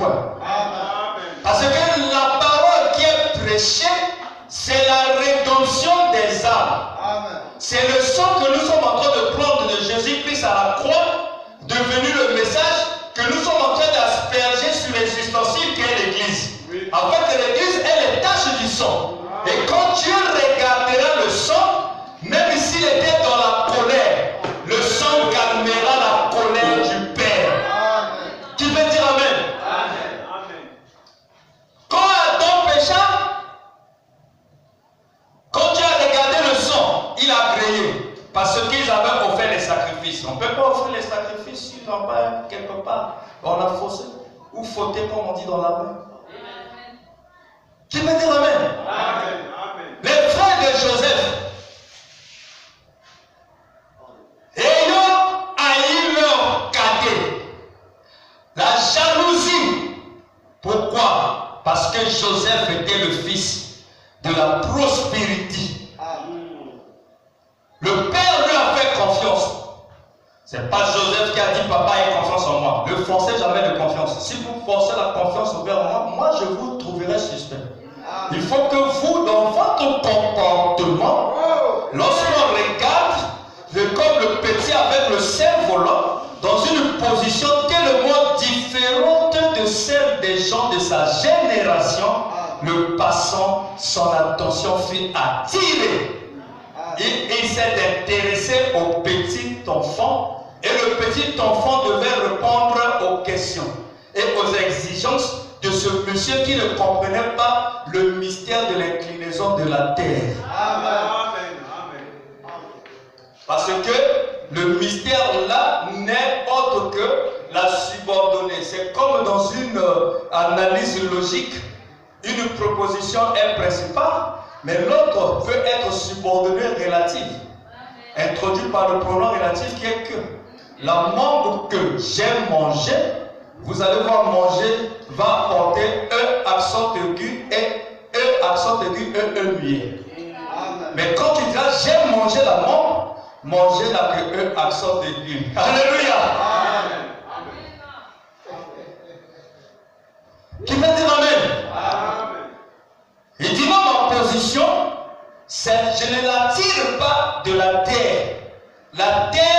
point. Amen. Parce que la parole qui est prêchée, c'est la rédemption des âmes. C'est le sang que nous sommes en train de prendre de Jésus-Christ à la croix, devenu le message que nous sommes en train d'asperger sur les ustensiles qu'est l'Église. Oui. Afin que l'Église ait les taches du sang. Et quand Dieu regardera le sang, même s'il était dans la colère, le sang calmera la colère du Père. Amen. Qui veut dire Amen? Amen. Quand Adam pécha, quand Dieu a regardé le sang, il a grillé. Parce qu'ils avaient offert les sacrifices. On ne peut pas offrir les sacrifices si on va quelque part. On a faussé. Ou fauté, comme on dit dans la main. Qui veut dire Amen? Amen. Les frères de Joseph, ayant haï leur cadet, la jalousie. Pourquoi? Parce que Joseph était le fils de la prospérité. Le père lui a fait confiance. C'est pas Joseph qui a dit papa ait confiance en moi. Ne forcez jamais de confiance. Si vous forcez la confiance envers moi, je vous trouverai suspect. Il faut que vous, dans votre comportement, lorsqu'on regarde, comme le petit avec le cerf-volant, dans une position tellement différente de celle des gens de sa génération, le passant, son attention fut attirée. Il s'est intéressé au petit enfant et le petit enfant devait répondre aux questions et aux exigences de ce monsieur qui ne comprenait pas le mystère de l'inclinaison de la terre. Amen. Parce que le mystère là n'est autre que la subordonnée. C'est comme dans une analyse logique, une proposition est principale, mais l'autre peut être subordonnée relative, introduite par le pronom relatif qui est que. La mangue que j'ai mangée, vous allez voir, manger va apporter E accent aigu et E accent aigu, E muet. Mais quand tu dis j'ai mangé la mangue, manger n'a que E accent aigu. Alléluia. Qui veut dire Amen? Il dit non, ma position, c'est je ne la tire pas de la terre. La terre